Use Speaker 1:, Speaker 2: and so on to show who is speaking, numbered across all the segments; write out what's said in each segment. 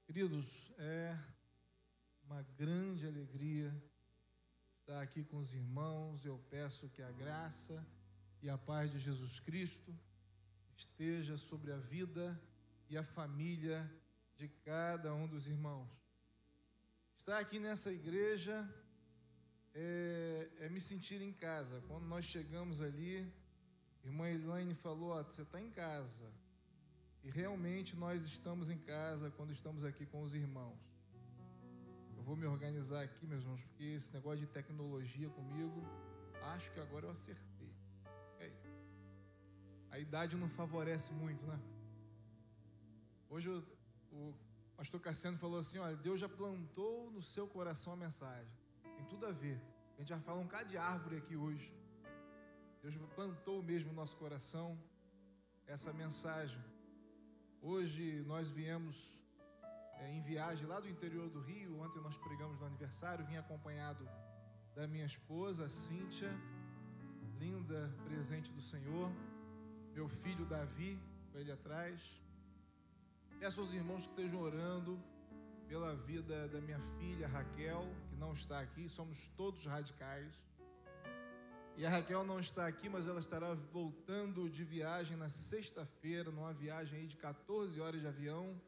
Speaker 1: Queridos, é uma grande alegria estar aqui com os irmãos. Eu peço que a graça e a paz de Jesus Cristo esteja sobre a vida e a família de cada um dos irmãos. Estar aqui nessa igreja é me sentir em casa. Quando nós chegamos ali, a irmã Elaine falou: você está em casa. E realmente nós estamos em casa quando estamos aqui com os irmãos. Eu vou me organizar aqui, meus irmãos, porque esse negócio de tecnologia comigo, acho que agora eu acertei. E aí? A idade não favorece muito, né? Hoje o pastor Cassiano falou assim: olha, Deus já plantou no seu coração a mensagem. Tem tudo a ver. A gente vai falar um bocado de árvore aqui hoje. Deus plantou mesmo no nosso coração essa mensagem. Hoje nós viemos em viagem lá do interior do Rio. Ontem nós pregamos no aniversário. Vim acompanhado da minha esposa, a Cíntia, linda presente do Senhor. Meu filho Davi, com ele atrás. Peço aos irmãos que estejam orando pela vida da minha filha Raquel, que não está aqui. Somos todos radicais. E a Raquel não está aqui, mas ela estará voltando de viagem na sexta-feira, numa viagem aí de 14 horas de avião.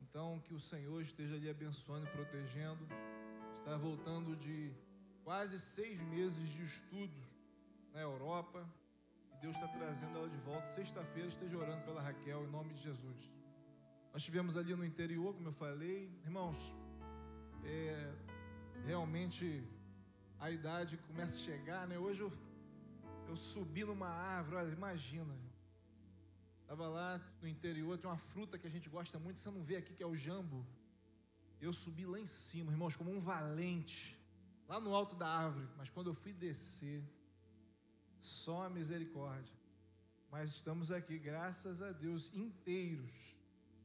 Speaker 1: Então, que o Senhor esteja ali abençoando e protegendo. Está voltando de quase 6 meses de estudos na Europa. E Deus está trazendo ela de volta. Sexta-feira, esteja orando pela Raquel, em nome de Jesus. Nós estivemos ali no interior, como eu falei. Irmãos, realmente a idade começa a chegar, né? Hoje eu subi numa árvore, olha, imagina. Estava lá no interior, tem uma fruta que a gente gosta muito, você não vê aqui, que é o jambo. Eu subi lá em cima, irmãos, como um valente, lá no alto da árvore. Mas quando eu fui descer, só a misericórdia. Mas estamos aqui, graças a Deus, inteiros,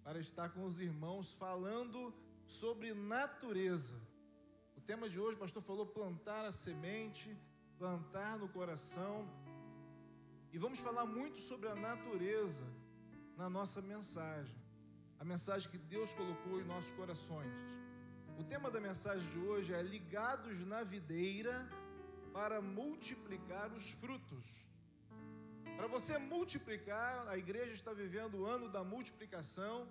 Speaker 1: para estar com os irmãos falando sobre natureza. O tema de hoje, o pastor falou, plantar a semente, plantar no coração. E vamos falar muito sobre a natureza na nossa mensagem. A mensagem que Deus colocou em nossos corações. O tema da mensagem de hoje é ligados na videira para multiplicar os frutos. Para você multiplicar, a igreja está vivendo o ano da multiplicação.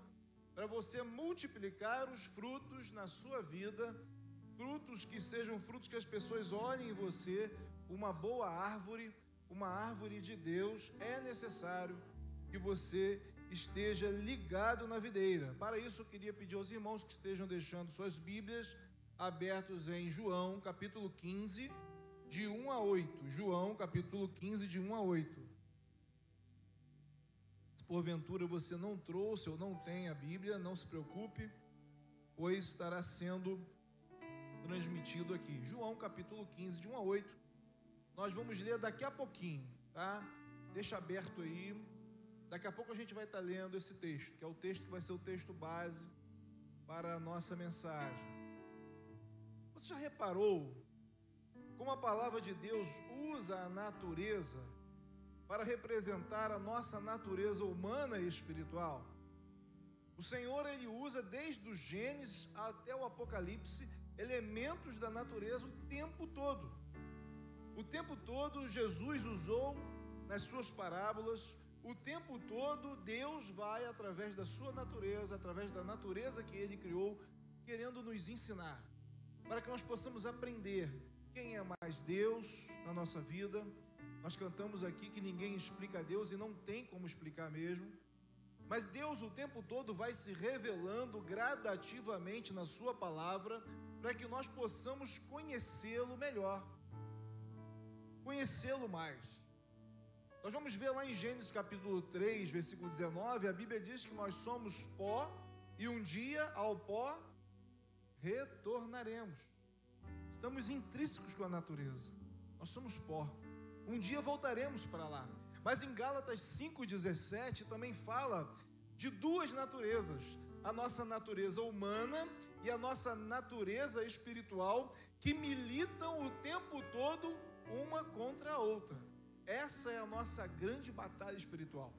Speaker 1: Para você multiplicar os frutos na sua vida, frutos que sejam frutos que as pessoas olhem em você, uma boa árvore, uma árvore de Deus, é necessário que você esteja ligado na videira. Para isso eu queria pedir aos irmãos que estejam deixando suas Bíblias abertos em João, capítulo 15, de 1 a 8. João, capítulo 15, de 1 a 8. Se porventura você não trouxe ou não tem a Bíblia, não se preocupe, pois estará sendo transmitido aqui. João capítulo 15, de 1 a 8. Nós vamos ler daqui a pouquinho, tá? Deixa aberto aí. Daqui a pouco a gente vai estar lendo esse texto, que é o texto que vai ser o texto base para a nossa mensagem. Você já reparou como a palavra de Deus usa a natureza para representar a nossa natureza humana e espiritual? O Senhor, Ele usa desde o Gênesis até o Apocalipse elementos da natureza o tempo todo. O tempo todo Jesus usou nas suas parábolas, o tempo todo Deus vai através da sua natureza, através da natureza que Ele criou, querendo nos ensinar, para que nós possamos aprender quem é mais Deus na nossa vida. Nós cantamos aqui que ninguém explica a Deus e não tem como explicar mesmo. Mas Deus o tempo todo vai se revelando gradativamente na sua palavra para que nós possamos conhecê-lo melhor, conhecê-lo mais. Nós vamos ver lá em Gênesis capítulo 3, versículo 19, a Bíblia diz que nós somos pó e um dia ao pó retornaremos. Estamos intrínsecos com a natureza, nós somos pó, um dia voltaremos para lá. Mas em Gálatas 5,17 também fala de duas naturezas, a nossa natureza humana e a nossa natureza espiritual, que militam o tempo todo uma contra a outra. Essa é a nossa grande batalha espiritual.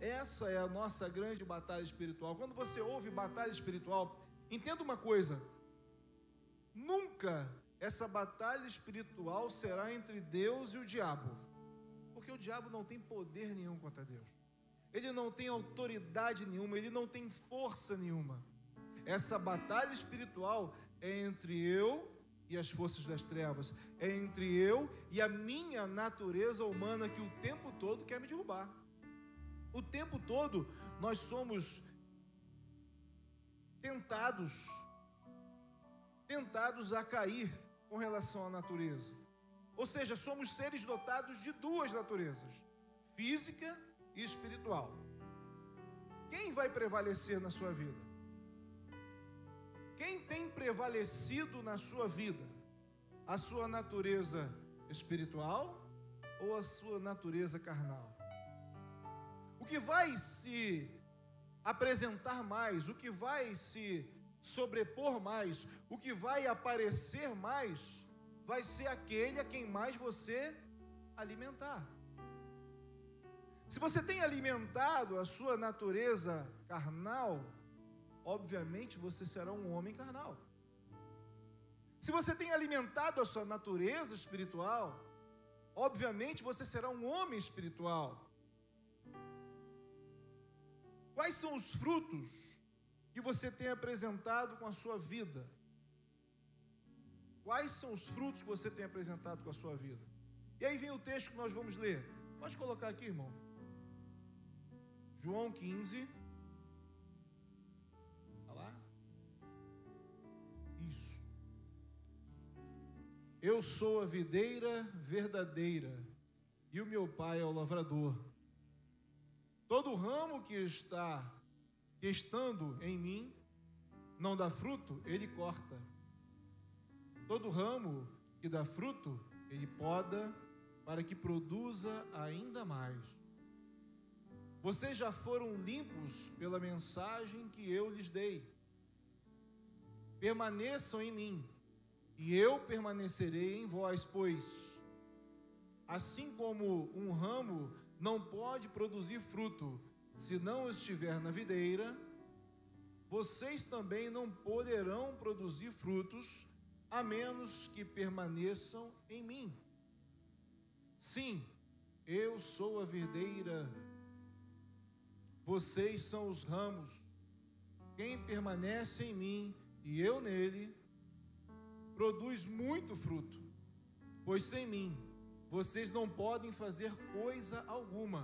Speaker 1: Essa é a nossa grande batalha espiritual. Quando você ouve batalha espiritual, entenda uma coisa: nunca essa batalha espiritual será entre Deus e o diabo, porque o diabo não tem poder nenhum contra Deus, ele não tem autoridade nenhuma, ele não tem força nenhuma. Essa batalha espiritual é entre eu e as forças das trevas, é entre eu e a minha natureza humana, que o tempo todo quer me derrubar. O tempo todo nós somos tentados a cair com relação à natureza. Ou seja, somos seres dotados de duas naturezas, física e espiritual. Quem vai prevalecer na sua vida? Quem tem prevalecido na sua vida? A sua natureza espiritual ou a sua natureza carnal? O que vai se apresentar mais, o que vai se sobrepor mais, o que vai aparecer mais, vai ser aquele a quem mais você alimentar. Se você tem alimentado a sua natureza carnal, obviamente você será um homem carnal. Se você tem alimentado a sua natureza espiritual, obviamente você será um homem espiritual. Quais são os frutos que você tem apresentado com a sua vida? Quais são os frutos que você tem apresentado com a sua vida? E aí vem o texto que nós vamos ler. Pode colocar aqui, irmão. João 15. Olha lá. Isso. Eu sou a videira verdadeira e o meu pai é o lavrador. Todo ramo que estando em mim não dá fruto, ele corta. Todo ramo que dá fruto, ele poda para que produza ainda mais. Vocês já foram limpos pela mensagem que eu lhes dei. Permaneçam em mim, e eu permanecerei em vós, pois assim como um ramo não pode produzir fruto se não estiver na videira, vocês também não poderão produzir frutos a menos que permaneçam em mim. Sim, eu sou a videira, vocês são os ramos. Quem permanece em mim e eu nele, produz muito fruto, pois sem mim vocês não podem fazer coisa alguma.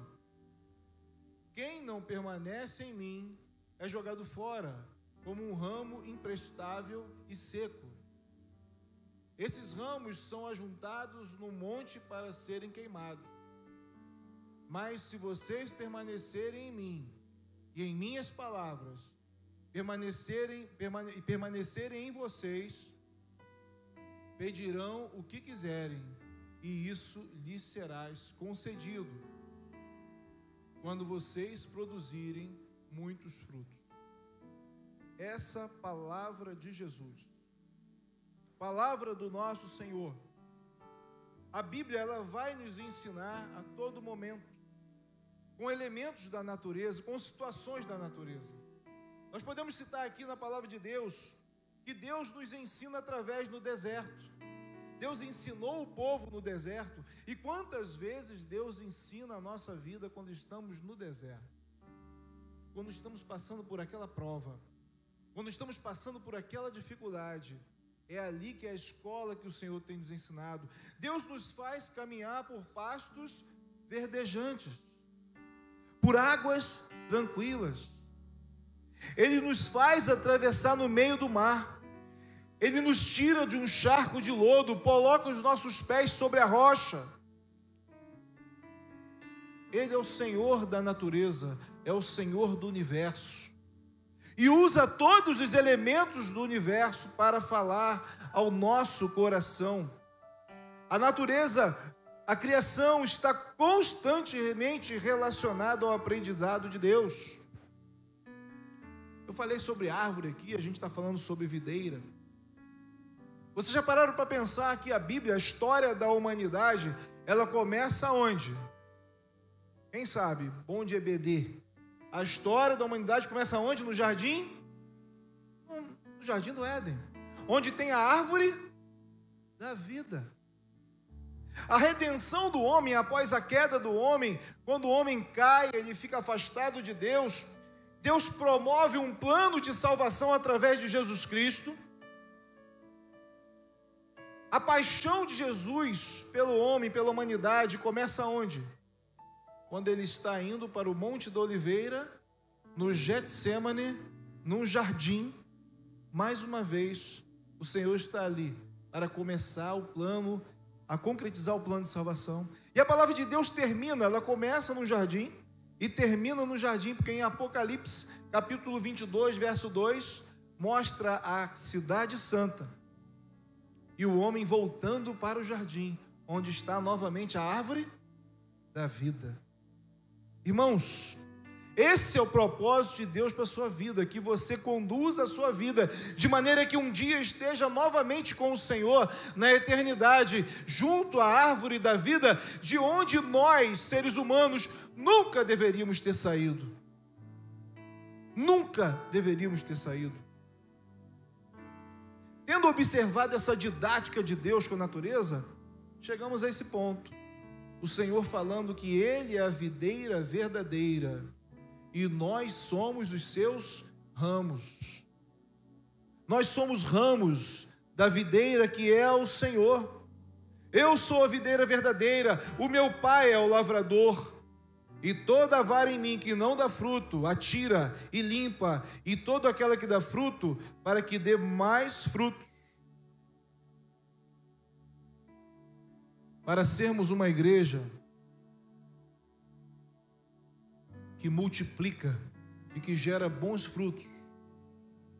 Speaker 1: Quem não permanece em mim é jogado fora, como um ramo imprestável e seco. Esses ramos são ajuntados no monte para serem queimados. Mas se vocês permanecerem em mim, e em minhas palavras, permanecerem em vocês, pedirão o que quiserem, e isso lhes será concedido, quando vocês produzirem muitos frutos. Essa palavra de Jesus, palavra do nosso Senhor. A Bíblia, ela vai nos ensinar a todo momento, com elementos da natureza, com situações da natureza. Nós podemos citar aqui na palavra de Deus, que Deus nos ensina através do deserto. Deus ensinou o povo no deserto. E quantas vezes Deus ensina a nossa vida quando estamos no deserto? Quando estamos passando por aquela prova, quando estamos passando por aquela dificuldade, é ali que é a escola que o Senhor tem nos ensinado. Deus nos faz caminhar por pastos verdejantes, por águas tranquilas. Ele nos faz atravessar no meio do mar. Ele nos tira de um charco de lodo, coloca os nossos pés sobre a rocha. Ele é o Senhor da natureza, é o Senhor do universo. E usa todos os elementos do universo para falar ao nosso coração. A natureza, a criação está constantemente relacionada ao aprendizado de Deus. Eu falei sobre árvore aqui, a gente está falando sobre videira. Vocês já pararam para pensar que a Bíblia, a história da humanidade, ela começa onde? Quem sabe? Bonde EBD. A história da humanidade começa onde? No jardim? No jardim do Éden, onde tem a árvore da vida. A redenção do homem após a queda do homem, quando o homem cai, ele fica afastado de Deus, Deus promove um plano de salvação através de Jesus Cristo. A paixão de Jesus pelo homem, pela humanidade, começa onde? Quando ele está indo para o Monte da Oliveira, no Getsêmane, num jardim. Mais uma vez, o Senhor está ali para começar o plano, a concretizar o plano de salvação. E a palavra de Deus termina, ela começa no jardim e termina no jardim, porque em Apocalipse, capítulo 22, verso 2, mostra a cidade santa e o homem voltando para o jardim, onde está novamente a árvore da vida. Irmãos, esse é o propósito de Deus para a sua vida, que você conduza a sua vida de maneira que um dia esteja novamente com o Senhor na eternidade, junto à árvore da vida, de onde nós, seres humanos, nunca deveríamos ter saído. Nunca deveríamos ter saído. Tendo observado essa didática de Deus com a natureza, chegamos a esse ponto. O Senhor falando que Ele é a videira verdadeira e nós somos os seus ramos. Nós somos ramos da videira que é o Senhor. Eu sou a videira verdadeira, o meu Pai é o lavrador. E toda vara em mim que não dá fruto, atira e limpa, e toda aquela que dá fruto, para que dê mais frutos. Para sermos uma igreja que multiplica e que gera bons frutos,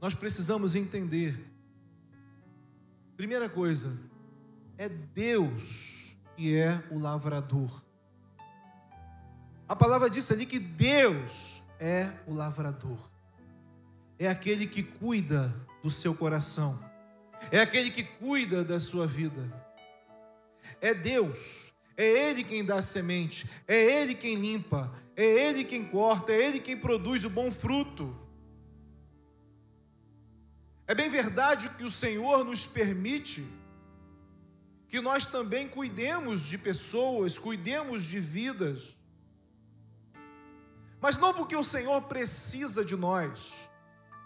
Speaker 1: nós precisamos entender, primeira coisa, é Deus que é o lavrador. A palavra diz ali que Deus é o lavrador, é aquele que cuida do seu coração, é aquele que cuida da sua vida. É Deus, é Ele quem dá a semente, é Ele quem limpa, é Ele quem corta, é Ele quem produz o bom fruto. É bem verdade que o Senhor nos permite que nós também cuidemos de pessoas, cuidemos de vidas, mas não porque o Senhor precisa de nós.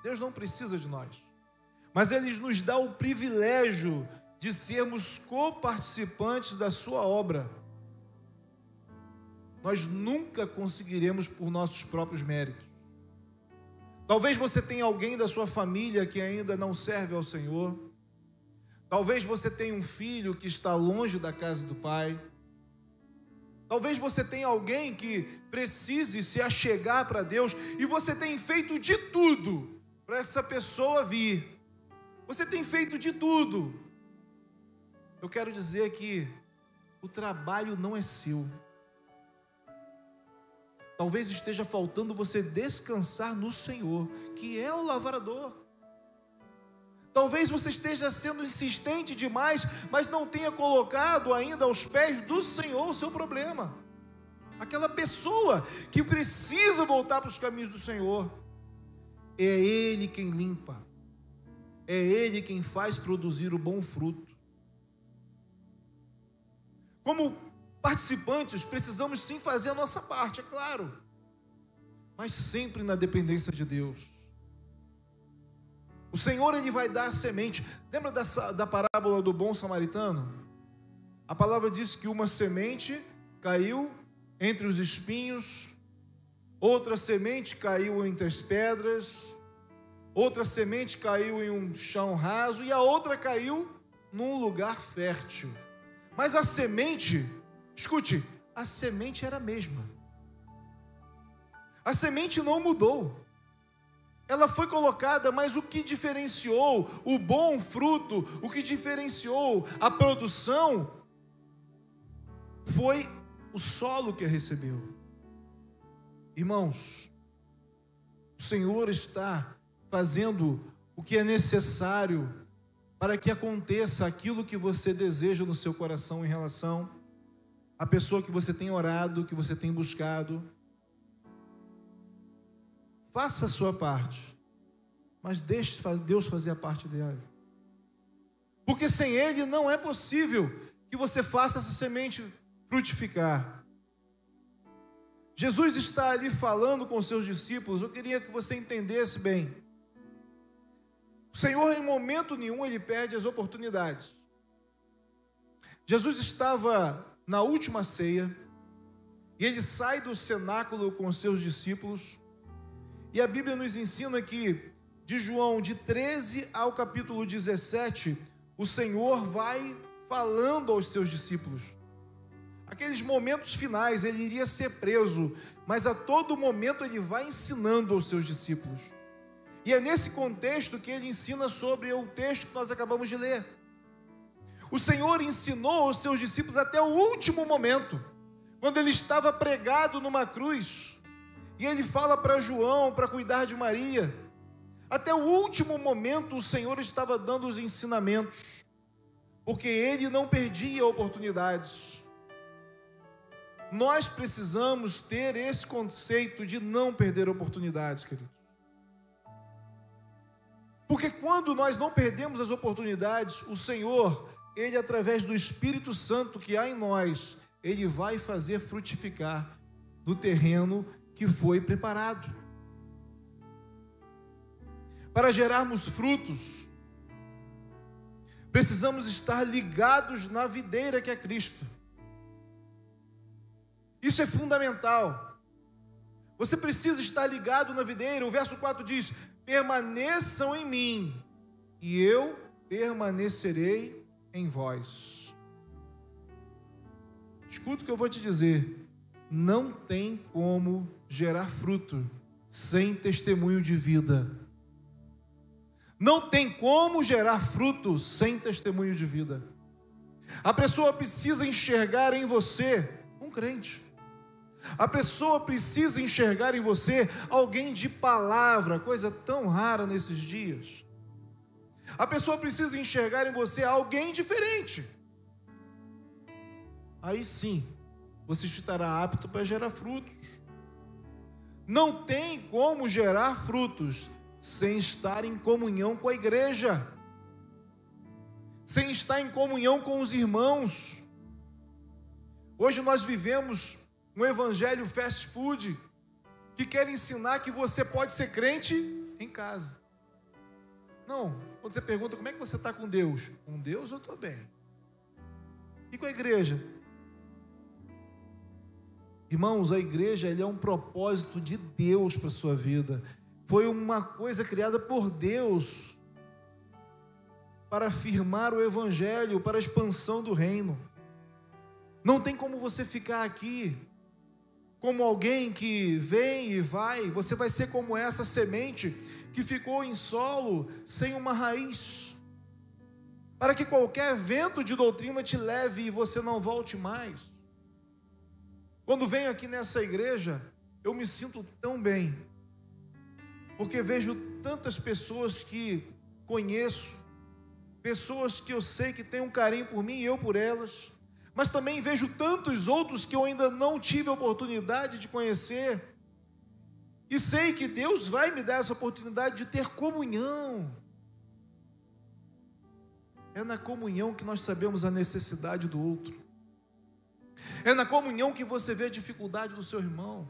Speaker 1: Deus não precisa de nós, mas Ele nos dá o privilégio de sermos coparticipantes da sua obra. Nós nunca conseguiremos por nossos próprios méritos. Talvez você tenha alguém da sua família que ainda não serve ao Senhor. Talvez você tenha um filho que está longe da casa do Pai. Talvez você tenha alguém que precise se achegar para Deus e você tem feito de tudo para essa pessoa vir. Você tem feito de tudo. Eu quero dizer que o trabalho não é seu. Talvez esteja faltando você descansar no Senhor, que é o lavrador. Talvez você esteja sendo insistente demais, mas não tenha colocado ainda aos pés do Senhor o seu problema. Aquela pessoa que precisa voltar para os caminhos do Senhor. É Ele quem limpa. É Ele quem faz produzir o bom fruto. Como participantes, precisamos sim fazer a nossa parte, é claro, mas sempre na dependência de Deus. O Senhor, Ele vai dar semente. Lembra da parábola do bom samaritano? A palavra diz que uma semente caiu entre os espinhos, outra semente caiu entre as pedras, outra semente caiu em um chão raso e a outra caiu num lugar fértil. Mas a semente, escute, a semente era a mesma. A semente não mudou. Ela foi colocada, mas o que diferenciou o bom fruto, o que diferenciou a produção, foi o solo que a recebeu. Irmãos, o Senhor está fazendo o que é necessário para que aconteça aquilo que você deseja no seu coração em relação à pessoa que você tem orado, que você tem buscado. faça a sua parte, mas deixe Deus fazer a parte dele. Porque sem Ele não é possível que você faça essa semente frutificar. Jesus está ali falando com os seus discípulos. Eu queria que você entendesse bem. O Senhor, em momento nenhum, Ele perde as oportunidades. Jesus estava na última ceia, e Ele sai do cenáculo com os seus discípulos, e a Bíblia nos ensina que, de João, de 13 ao capítulo 17, o Senhor vai falando aos seus discípulos. Aqueles momentos finais, Ele iria ser preso, mas a todo momento Ele vai ensinando aos seus discípulos. E é nesse contexto que Ele ensina sobre o texto que nós acabamos de ler. O Senhor ensinou aos seus discípulos até o último momento, quando Ele estava pregado numa cruz, e Ele fala para João para cuidar de Maria. Até o último momento o Senhor estava dando os ensinamentos, porque Ele não perdia oportunidades. Nós precisamos ter esse conceito de não perder oportunidades, queridos. Porque quando nós não perdemos as oportunidades, o Senhor, Ele, através do Espírito Santo que há em nós, Ele vai fazer frutificar no terreno que foi preparado. Para gerarmos frutos, precisamos estar ligados na videira que é Cristo. Isso é fundamental. Você precisa estar ligado na videira. O verso 4 diz: permaneçam em mim, e eu permanecerei em vós. Escuta o que eu vou te dizer. Não tem como gerar fruto sem testemunho de vida. Não tem como gerar fruto sem testemunho de vida. A pessoa precisa enxergar em você um crente. A pessoa precisa enxergar em você alguém de palavra, coisa tão rara nesses dias. A pessoa precisa enxergar em você alguém diferente. Aí sim, você estará apto para gerar frutos. Não tem como gerar frutos sem estar em comunhão com a igreja, sem estar em comunhão com os irmãos. Hoje nós vivemos um evangelho fast food, que quer ensinar que você pode ser crente em casa. Não, quando você pergunta como é que você está com Deus? Com Deus eu estou bem. E com a igreja? Irmãos, a igreja é um propósito de Deus para a sua vida. Foi uma coisa criada por Deus para afirmar o evangelho, para a expansão do reino. Não tem como você ficar aqui como alguém que vem e vai. Você vai ser como essa semente que ficou em solo sem uma raiz, para que qualquer vento de doutrina te leve e você não volte mais. Quando venho aqui nessa igreja, eu me sinto tão bem, porque vejo tantas pessoas que conheço, pessoas que eu sei que têm um carinho por mim e eu por elas, mas também vejo tantos outros que eu ainda não tive a oportunidade de conhecer, e sei que Deus vai me dar essa oportunidade de ter comunhão. É na comunhão que nós sabemos a necessidade do outro. É na comunhão que você vê a dificuldade do seu irmão.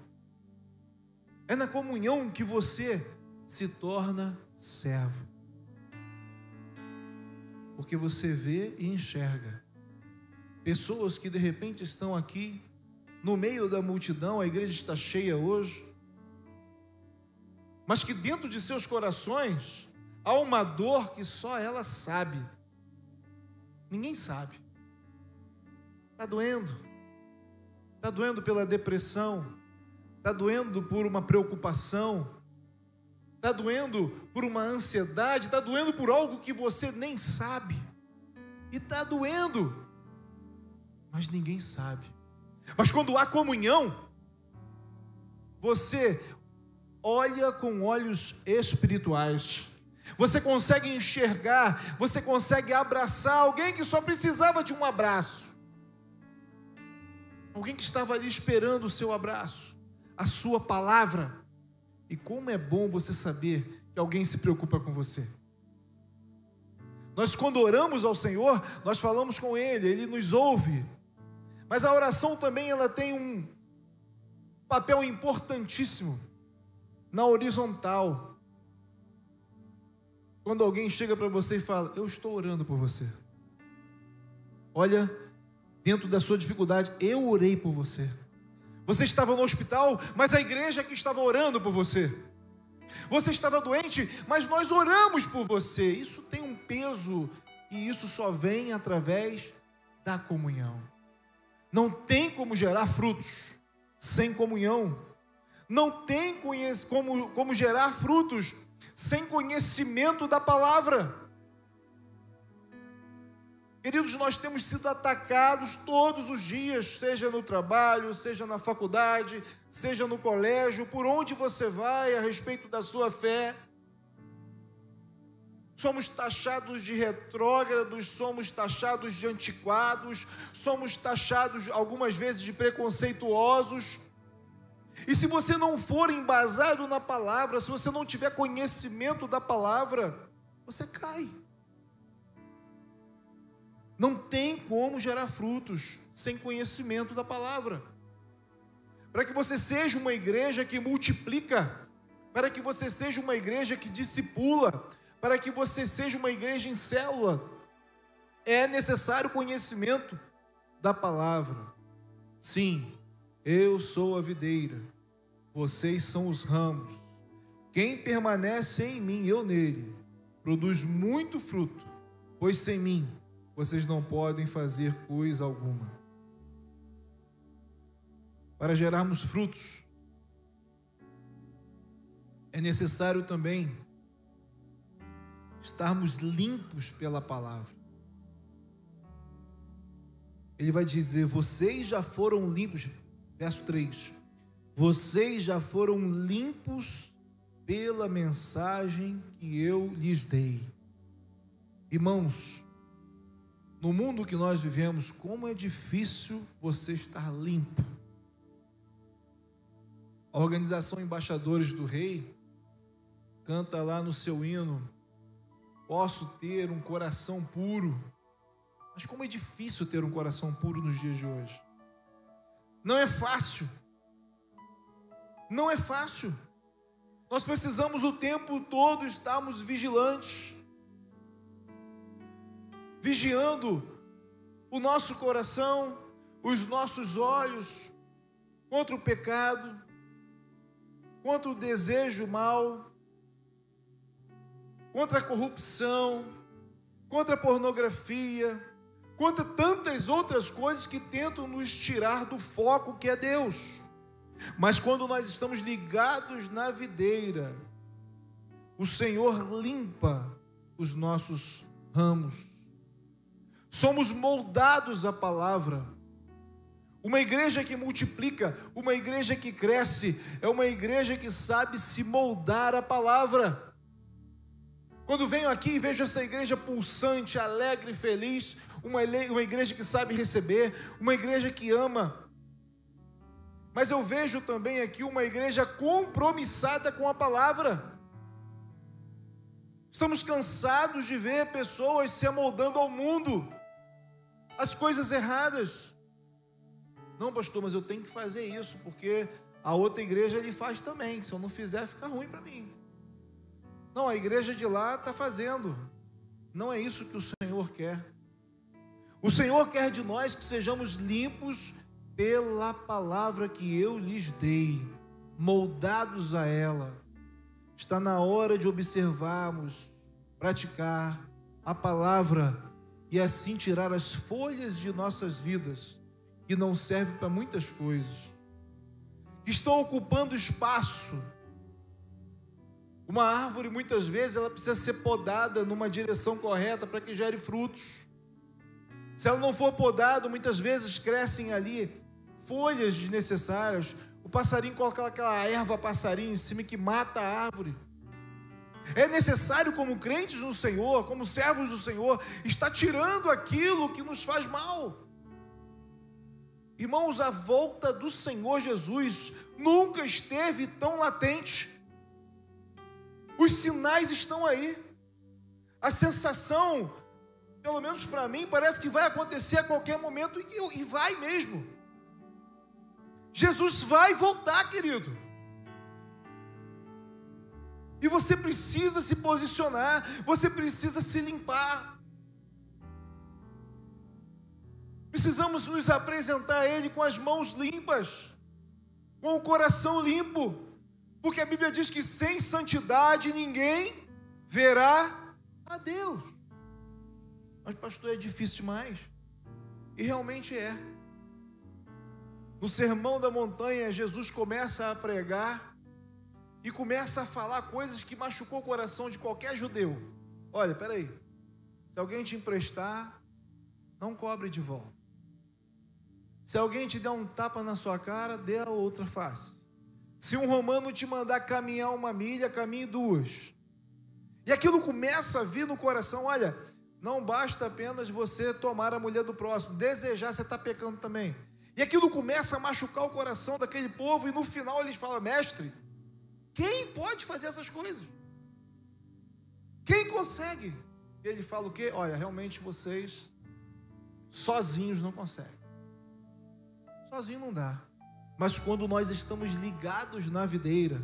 Speaker 1: É na comunhão que você se torna servo. Porque você vê e enxerga pessoas que de repente estão aqui no meio da multidão, a igreja está cheia hoje, mas que dentro de seus corações há uma dor que só ela sabe. Ninguém sabe. Está doendo. Está doendo pela depressão, está doendo por uma preocupação, está doendo por uma ansiedade, está doendo por algo que você nem sabe, e está doendo, mas ninguém sabe. Mas quando há comunhão, você olha com olhos espirituais, você consegue enxergar, você consegue abraçar alguém que só precisava de um abraço, alguém que estava ali esperando o seu abraço, a sua palavra. E como é bom você saber que alguém se preocupa com você. Nós, quando oramos ao Senhor, nós falamos com Ele, Ele nos ouve. Mas a oração também, ela tem um papel importantíssimo na horizontal. Quando alguém chega para você e fala: eu estou orando por você. Olha, dentro da sua dificuldade, eu orei por você. Você estava no hospital, mas a igreja que estava orando por você. Você estava doente, mas nós oramos por você. Isso tem um peso e isso só vem através da comunhão. Não tem como gerar frutos sem comunhão. Não tem como gerar frutos sem conhecimento da palavra. Queridos, nós temos sido atacados todos os dias, seja no trabalho, seja na faculdade, seja no colégio, por onde você vai a respeito da sua fé. Somos taxados de retrógrados, somos taxados de antiquados, somos taxados algumas vezes de preconceituosos. E se você não for embasado na palavra, se você não tiver conhecimento da palavra, você cai. Não tem como gerar frutos sem conhecimento da palavra. Para que você seja uma igreja que multiplica, para que você seja uma igreja que discipula, para que você seja uma igreja em célula, é necessário conhecimento da palavra. Sim, eu sou a videira, vocês são os ramos. Quem permanece em mim, eu nele, produz muito fruto, pois sem mim vocês não podem fazer coisa alguma. Para gerarmos frutos, é necessário também estarmos limpos pela palavra. Ele vai dizer: vocês já foram limpos, verso 3, vocês já foram limpos pela mensagem que eu lhes dei. Irmãos, no mundo que nós vivemos, como é difícil você estar limpo. A organização Embaixadores do Rei canta lá no seu hino: posso ter um coração puro. Mas como é difícil ter um coração puro nos dias de hoje. Não é fácil. Não é fácil. Nós precisamos o tempo todo estarmos vigilantes, vigiando o nosso coração, os nossos olhos, contra o pecado, contra o desejo mau, contra a corrupção, contra a pornografia, contra tantas outras coisas que tentam nos tirar do foco que é Deus. Mas quando nós estamos ligados na videira, o Senhor limpa os nossos ramos. Somos moldados à palavra. Uma igreja que multiplica, uma igreja que cresce, é uma igreja que sabe se moldar à palavra. Quando venho aqui e vejo essa igreja pulsante, alegre, feliz, uma igreja que sabe receber, uma igreja que ama. Mas eu vejo também aqui uma igreja compromissada com a palavra. Estamos cansados de ver pessoas se amoldando ao mundo, as coisas erradas. Não, pastor, mas eu tenho que fazer isso, porque a outra igreja ele faz também. Se eu não fizer, fica ruim para mim. Não, a igreja de lá está fazendo. Não é isso que o Senhor quer. O Senhor quer de nós que sejamos limpos pela palavra que eu lhes dei, moldados a ela. Está na hora de observarmos, praticar a palavra e assim tirar as folhas de nossas vidas, que não servem para muitas coisas, que estão ocupando espaço. Uma árvore, muitas vezes, ela precisa ser podada numa direção correta para que gere frutos. Se ela não for podada, muitas vezes crescem ali folhas desnecessárias. O passarinho coloca aquela erva passarinho em cima que mata a árvore. É necessário, como crentes no Senhor, como servos do Senhor, estar tirando aquilo que nos faz mal. Irmãos, a volta do Senhor Jesus nunca esteve tão latente. Os sinais estão aí. A sensação, pelo menos para mim, parece que vai acontecer a qualquer momento, e vai mesmo. Jesus vai voltar, querido. E você precisa se posicionar, você precisa se limpar. Precisamos nos apresentar a Ele com as mãos limpas, com o coração limpo, porque a Bíblia diz que sem santidade ninguém verá a Deus. Mas pastor, é difícil demais. E realmente é. No Sermão da Montanha, Jesus começa a pregar e começa a falar coisas que machucou o coração de qualquer judeu. Olha, peraí, se alguém te emprestar, não cobre de volta. Se alguém te der um tapa na sua cara, dê a outra face. Se um romano te mandar caminhar 1 milha, caminhe 2. E aquilo começa a vir no coração. Olha, não basta apenas você tomar a mulher do próximo, desejar, você está pecando também. E aquilo começa a machucar o coração daquele povo, e no final eles falam: mestre, quem pode fazer essas coisas? Quem consegue? E ele fala o quê? Olha, realmente vocês sozinhos não conseguem. Sozinho não dá. Mas quando nós estamos ligados na videira,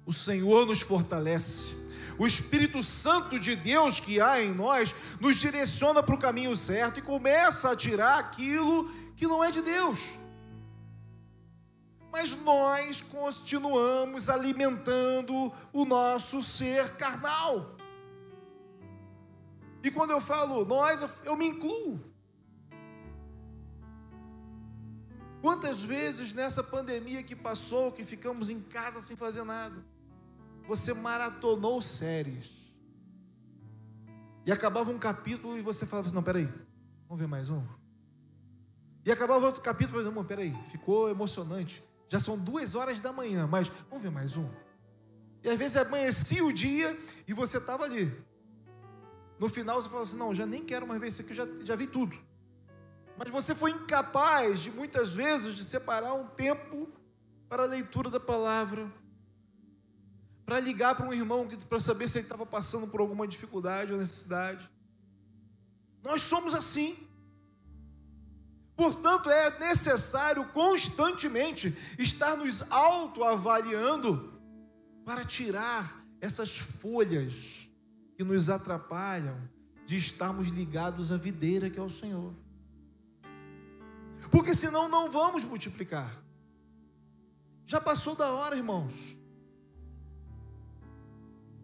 Speaker 1: o Senhor nos fortalece. O Espírito Santo de Deus que há em nós nos direciona para o caminho certo e começa a tirar aquilo que não é de Deus. Mas nós continuamos alimentando o nosso ser carnal. E quando eu falo nós, eu me incluo. Quantas vezes nessa pandemia que passou, que ficamos em casa sem fazer nada, você maratonou séries, e acabava um capítulo e você falava assim: não, peraí, vamos ver mais um. E acabava outro capítulo, não, peraí, ficou emocionante, já são 2h da manhã, mas vamos ver mais um. E às vezes amanhecia o dia e você estava ali. No final você fala assim: não, já nem quero mais ver isso aqui, eu já vi tudo. Mas você foi incapaz de muitas vezes de separar um tempo para a leitura da palavra, para ligar para um irmão para saber se ele estava passando por alguma dificuldade ou necessidade. Nós somos assim. Portanto, é necessário constantemente estar nos autoavaliando para tirar essas folhas que nos atrapalham de estarmos ligados à videira que é o Senhor. Porque senão não vamos multiplicar. Já passou da hora, irmãos.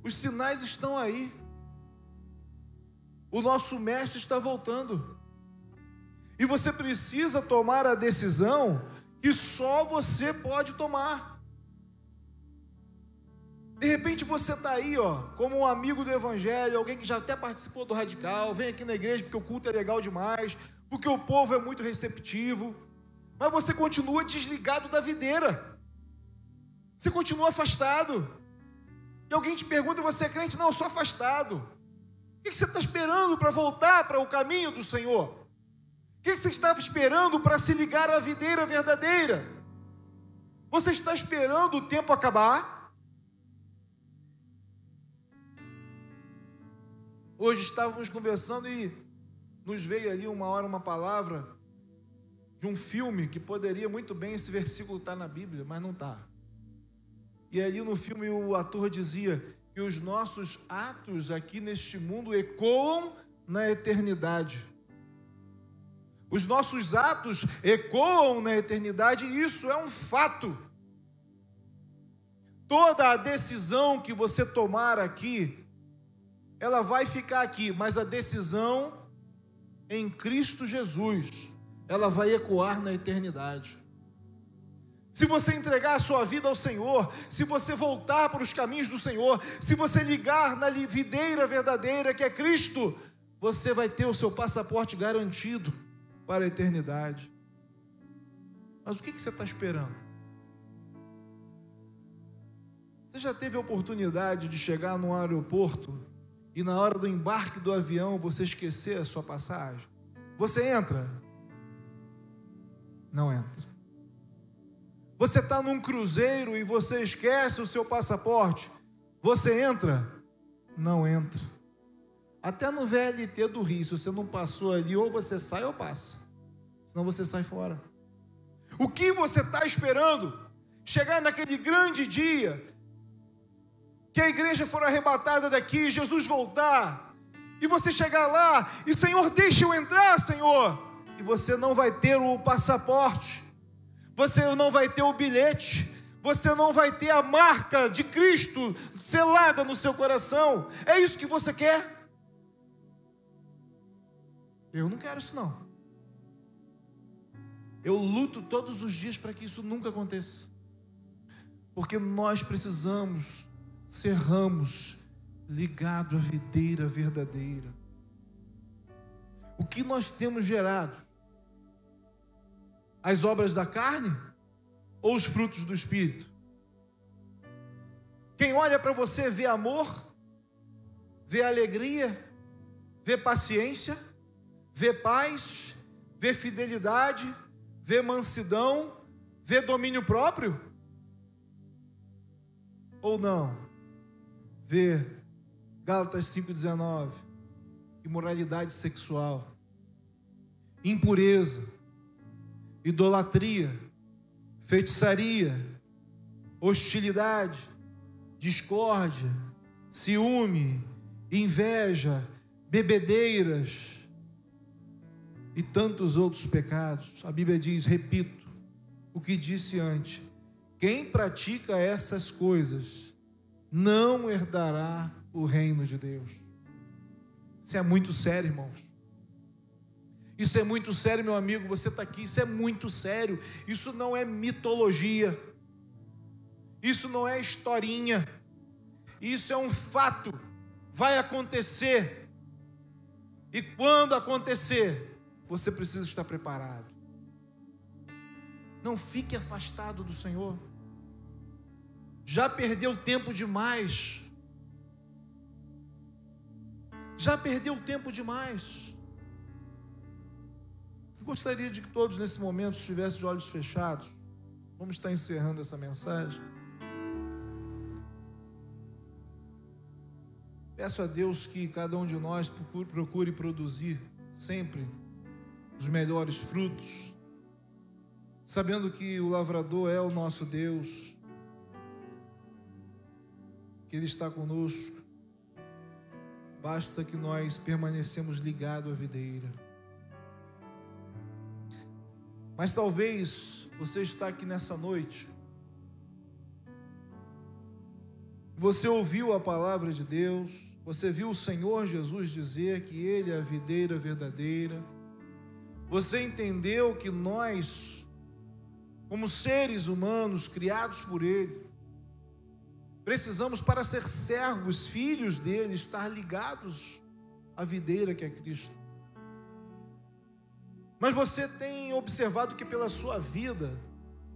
Speaker 1: Os sinais estão aí. O nosso mestre está voltando. E você precisa tomar a decisão que só você pode tomar. De repente você está aí, como um amigo do Evangelho, alguém que já até participou do Radical, vem aqui na igreja porque o culto é legal demais, porque o povo é muito receptivo, mas você continua desligado da videira, você continua afastado, e alguém te pergunta: você é crente? Não, eu sou afastado. O que você está esperando para voltar para o caminho do Senhor? O que você estava esperando para se ligar à videira verdadeira? Você está esperando o tempo acabar? Hoje estávamos conversando e nos veio ali uma hora uma palavra de um filme que poderia muito bem esse versículo estar na Bíblia, mas não está. E ali no filme o ator dizia que os nossos atos aqui neste mundo ecoam na eternidade. Os nossos atos ecoam na eternidade, e isso é um fato. Toda a decisão que você tomar aqui, ela vai ficar aqui, mas a decisão em Cristo Jesus, ela vai ecoar na eternidade. Se você entregar a sua vida ao Senhor, se você voltar para os caminhos do Senhor, se você ligar na videira verdadeira que é Cristo, você vai ter o seu passaporte garantido para a eternidade. Mas o que você está esperando? Você já teve a oportunidade de chegar num aeroporto e na hora do embarque do avião você esquecer a sua passagem? Você entra? Não entra. Você está num cruzeiro e você esquece o seu passaporte? Você entra? não entra. Até no VLT do Rio, se você não passou ali, ou você sai ou passa. Senão você sai fora. O que você está esperando? Chegar naquele grande dia, que a igreja for arrebatada daqui, Jesus voltar, e você chegar lá, e Senhor, deixa eu entrar, Senhor. E você não vai ter o passaporte, você não vai ter o bilhete, você não vai ter a marca de Cristo selada no seu coração. É isso que você quer? Eu não quero isso não. Eu luto todos os dias para que isso nunca aconteça. Porque nós precisamos ser ramos ligados à videira verdadeira. O que nós temos gerado? As obras da carne ou os frutos do Espírito? Quem olha para você vê amor, vê alegria, vê paciência, vê paz, vê fidelidade, vê mansidão, vê domínio próprio? Ou não? Vê Gálatas 5,19, imoralidade sexual, impureza, idolatria, feitiçaria, hostilidade, discórdia, ciúme, inveja, bebedeiras e tantos outros pecados. A Bíblia diz, repito, o que disse antes: quem pratica essas coisas não herdará o reino de Deus. Isso é muito sério, irmãos. Isso é muito sério, meu amigo, você está aqui, isso é muito sério. Isso não é mitologia, isso não é historinha, isso é um fato, vai acontecer. E quando acontecer, você precisa estar preparado. Não fique afastado do Senhor. Já perdeu tempo demais. Já perdeu tempo demais. Eu gostaria de que todos nesse momento estivessem de olhos fechados. Vamos estar encerrando essa mensagem. Peço a Deus que cada um de nós procure produzir sempre os melhores frutos, sabendo que o lavrador é o nosso Deus, que Ele está conosco. Basta que nós permanecemos ligados à videira. Mas talvez você está aqui nessa noite, você ouviu a palavra de Deus, você viu o Senhor Jesus dizer que Ele é a videira verdadeira, você entendeu que nós, como seres humanos criados por Ele, precisamos, para ser servos, filhos dele, estar ligados à videira que é Cristo. Mas você tem observado que pela sua vida,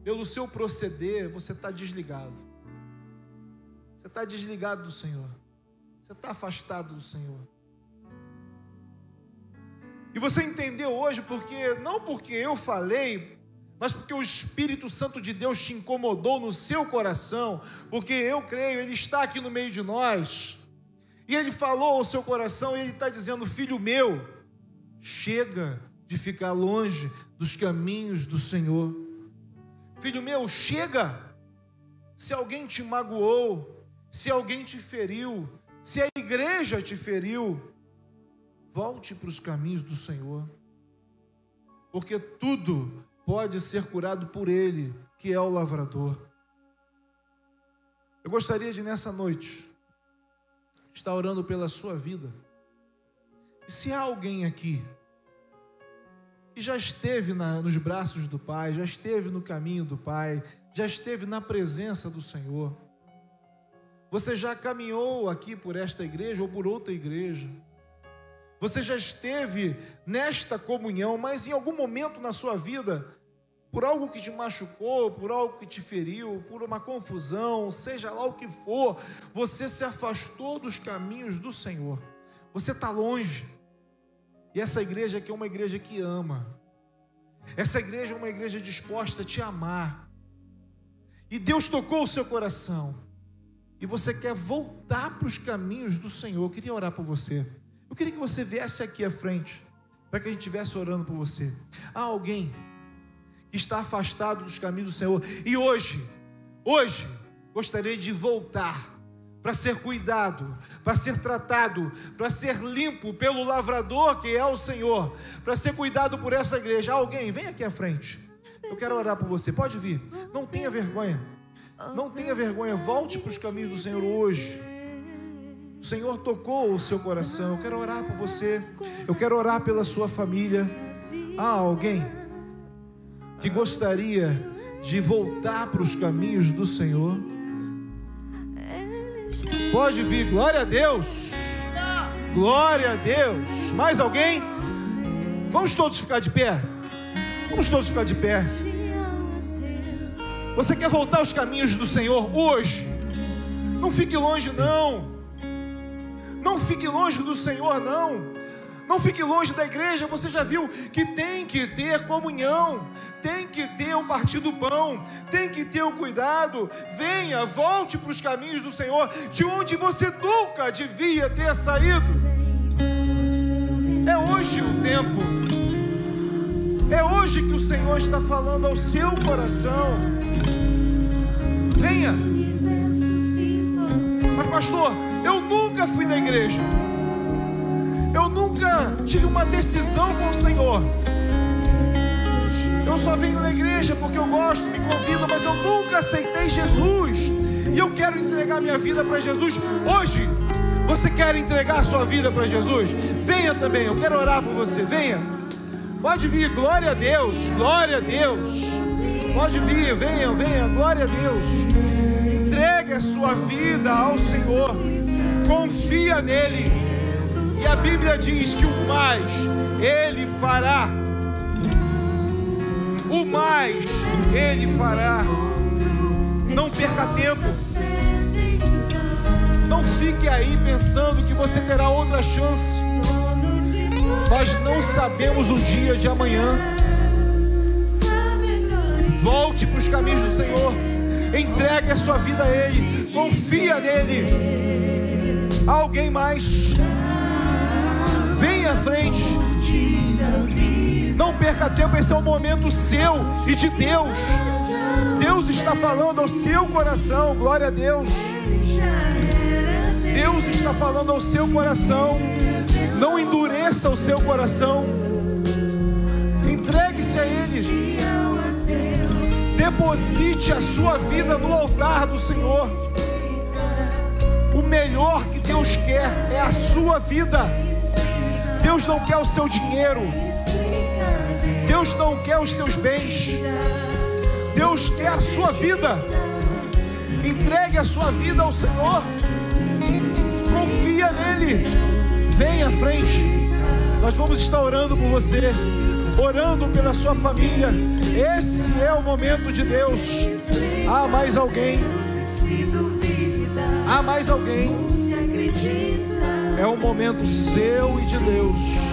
Speaker 1: pelo seu proceder, você está desligado. Você está desligado do Senhor. Você está afastado do Senhor. E você entendeu hoje não porque eu falei, mas porque o Espírito Santo de Deus te incomodou no seu coração, porque eu creio, Ele está aqui no meio de nós, e Ele falou ao seu coração, e Ele está dizendo: filho meu, chega de ficar longe dos caminhos do Senhor. Filho meu, chega. Se alguém te magoou, se alguém te feriu, se a igreja te feriu, volte para os caminhos do Senhor, porque tudo pode ser curado por Ele, que é o lavrador. Eu gostaria de, nessa noite, estar orando pela sua vida. E se há alguém aqui que já esteve nos braços do Pai, já esteve no caminho do Pai, já esteve na presença do Senhor, você já caminhou aqui por esta igreja ou por outra igreja, você já esteve nesta comunhão, mas em algum momento na sua vida, por algo que te machucou, por algo que te feriu, por uma confusão, seja lá o que for, você se afastou dos caminhos do Senhor, você está longe. E essa igreja aqui é uma igreja que ama, essa igreja é uma igreja disposta a te amar, e Deus tocou o seu coração, e e você quer voltar para os caminhos do Senhor, eu queria orar por você. Eu queria que você viesse aqui à frente, para que a gente estivesse orando por você. Há alguém que está afastado dos caminhos do Senhor e hoje gostaria de voltar para ser cuidado, para ser tratado, para ser limpo pelo lavrador que é o Senhor, para ser cuidado por essa igreja. Há alguém? Vem aqui à frente. Eu quero orar por você. Pode vir. Não tenha vergonha. Não tenha vergonha. Volte para os caminhos do Senhor hoje. O Senhor tocou o seu coração. Eu quero orar por você. Eu quero orar pela sua família. Há alguém que gostaria de voltar para os caminhos do Senhor? Pode vir. Glória a Deus. Glória a Deus. Mais alguém? Vamos todos ficar de pé. Vamos todos ficar de pé. Você quer voltar aos caminhos do Senhor hoje? Não fique longe, não. Não fique longe do Senhor, não. Não fique longe da igreja. Você já viu que tem que ter comunhão, tem que ter o partir do pão, tem que ter o cuidado. Venha, volte para os caminhos do Senhor, de onde você nunca devia ter saído. É hoje o tempo. É hoje que o Senhor está falando ao seu coração. Venha. Mas pastor, eu nunca fui da igreja. Eu nunca tive uma decisão com o Senhor. Eu só venho na igreja porque eu gosto, me convido, mas eu nunca aceitei Jesus. E eu quero entregar minha vida para Jesus hoje. Você quer entregar sua vida para Jesus? Venha também, eu quero orar por você. Venha. Pode vir, glória a Deus, glória a Deus. Pode vir, venha, venha, glória a Deus. Entregue a sua vida ao Senhor. Confia nele. E a Bíblia diz que o mais Ele fará. O mais Ele fará. Não perca tempo. Não fique aí pensando que você terá outra chance. Nós não sabemos o dia de amanhã. Volte para os caminhos do Senhor. Entregue a sua vida a Ele. Confia nele. Alguém mais? Venha à frente. Não perca tempo. Esse é um momento seu e de Deus. Deus está falando ao seu coração. Glória a Deus. Deus está falando ao seu coração. Não endureça o seu coração. Entregue-se a Ele. Deposite a sua vida no altar do Senhor. O melhor que Deus quer é a sua vida. Deus não quer o seu dinheiro. Deus não quer os seus bens. Deus quer a sua vida. Entregue a sua vida ao Senhor. Confia nele. Venha à frente. Nós vamos estar orando por você, orando pela sua família. Esse é o momento de Deus. Há mais alguém? Há mais alguém? É um momento seu e de Deus.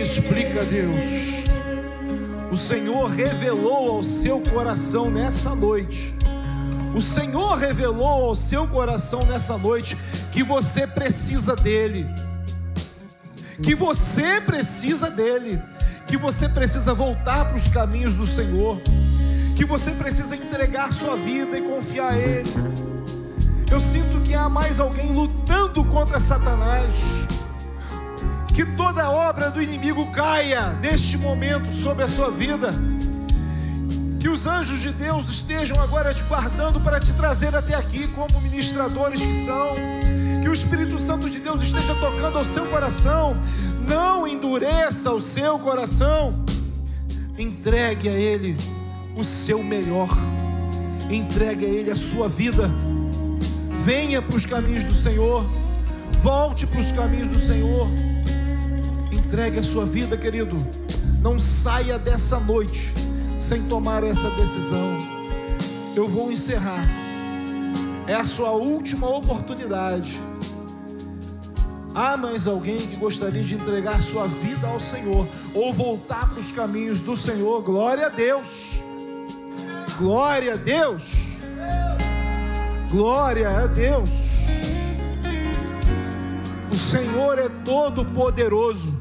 Speaker 1: Explica Deus. O Senhor revelou ao seu coração nessa noite. O Senhor revelou ao seu coração nessa noite que você precisa dele. Que você precisa dele. Que você precisa voltar para os caminhos do Senhor. Que você precisa entregar sua vida e confiar a Ele. Eu sinto que há mais alguém lutando contra Satanás. Que toda obra do inimigo caia neste momento sobre a sua vida. Que os anjos de Deus estejam agora te guardando para te trazer até aqui como ministradores que são. Que o Espírito Santo de Deus esteja tocando ao seu coração. Não endureça o seu coração. Entregue a Ele o seu melhor. Entregue a Ele a sua vida. Venha para os caminhos do Senhor. Volte para os caminhos do Senhor. Entregue a sua vida, querido. Não saia dessa noite sem tomar essa decisão. Eu vou encerrar. É a sua última oportunidade. Há mais alguém que gostaria de entregar sua vida ao Senhor ou voltar para os caminhos do Senhor? Glória a Deus. Glória a Deus. Glória a Deus. O Senhor é todo poderoso.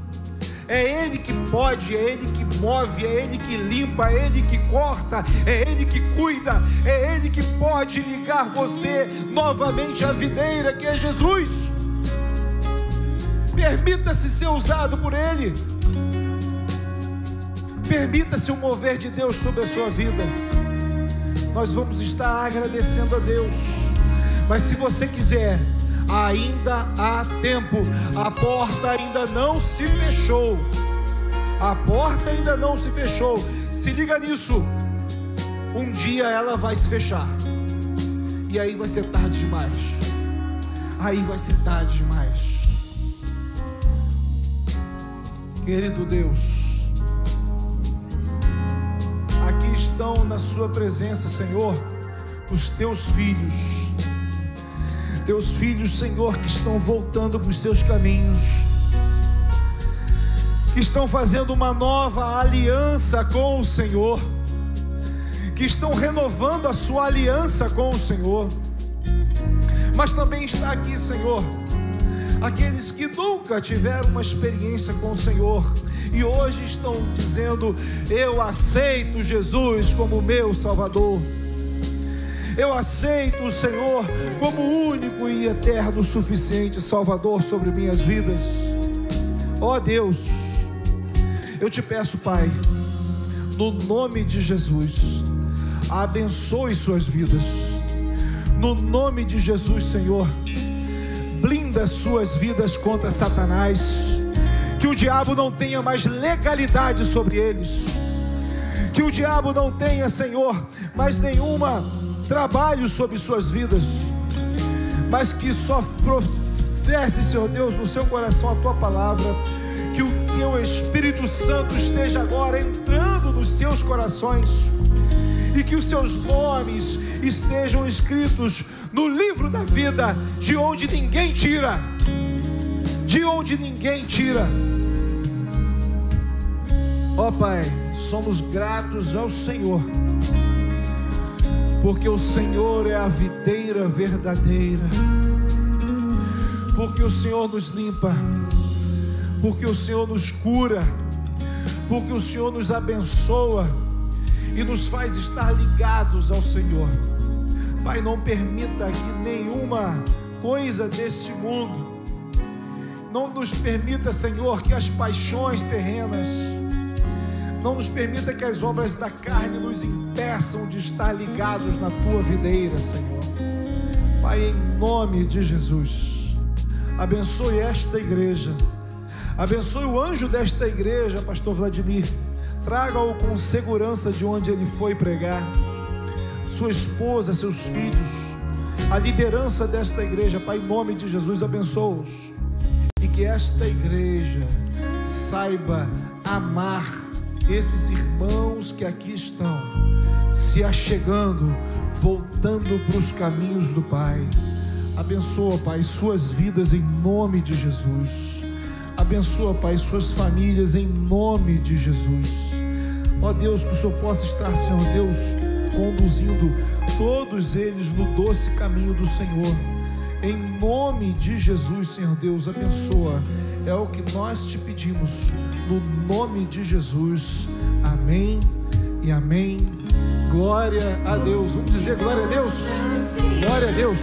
Speaker 1: É Ele que pode, é Ele que move, é Ele que limpa, é Ele que corta, é Ele que cuida, é Ele que pode ligar você novamente à videira, que é Jesus. Permita-se ser usado por Ele. Permita-se o mover de Deus sobre a sua vida. Nós vamos estar agradecendo a Deus. Mas se você quiser, ainda há tempo. A porta ainda não se fechou. A porta ainda não se fechou. Se liga nisso. Um dia ela vai se fechar. E aí vai ser tarde demais. Aí vai ser tarde demais. Querido Deus, aqui estão na sua presença, Senhor, os teus filhos. Teus filhos, Senhor, que estão voltando para os seus caminhos, que estão fazendo uma nova aliança com o Senhor, que estão renovando a sua aliança com o Senhor. Mas também está aqui, Senhor, aqueles que nunca tiveram uma experiência com o Senhor e hoje estão dizendo: eu aceito Jesus como meu Salvador. Eu aceito o Senhor como único e eterno, suficiente Salvador sobre minhas vidas. Ó Deus, eu te peço, Pai, no nome de Jesus, abençoe suas vidas. No nome de Jesus, Senhor, blinda suas vidas contra Satanás. Que o diabo não tenha mais legalidade sobre eles. Que o diabo não tenha, Senhor, mais nenhuma trabalho sobre suas vidas, mas que só professe, Senhor Deus, no seu coração a tua palavra. Que o teu Espírito Santo esteja agora entrando nos seus corações e que os seus nomes estejam escritos no livro da vida, de onde ninguém tira, de onde ninguém tira. Ó Pai, somos gratos ao Senhor, porque o Senhor é a videira verdadeira, porque o Senhor nos limpa, porque o Senhor nos cura, porque o Senhor nos abençoa e nos faz estar ligados ao Senhor. Pai, não permita que nenhuma coisa deste mundo, não nos permita, Senhor, que as paixões terrenas, não nos permita que as obras da carne nos impeçam de estar ligados na tua videira, Senhor. Pai, em nome de Jesus, abençoe esta igreja, abençoe o anjo desta igreja, pastor Vladimir. Traga-o com segurança de onde ele foi pregar, sua esposa, seus filhos, a liderança desta igreja. Pai, em nome de Jesus, abençoa-os, e que esta igreja saiba amar esses irmãos que aqui estão se achegando, voltando para os caminhos do Pai. Abençoa, Pai, suas vidas em nome de Jesus. Abençoa, Pai, suas famílias em nome de Jesus. Ó Deus, que o Senhor possa estar, Senhor Deus, conduzindo todos eles no doce caminho do Senhor. Em nome de Jesus, Senhor Deus, abençoa. É o que nós te pedimos, no nome de Jesus. Amém e amém. Glória a Deus. Vamos dizer glória a Deus? Glória a Deus.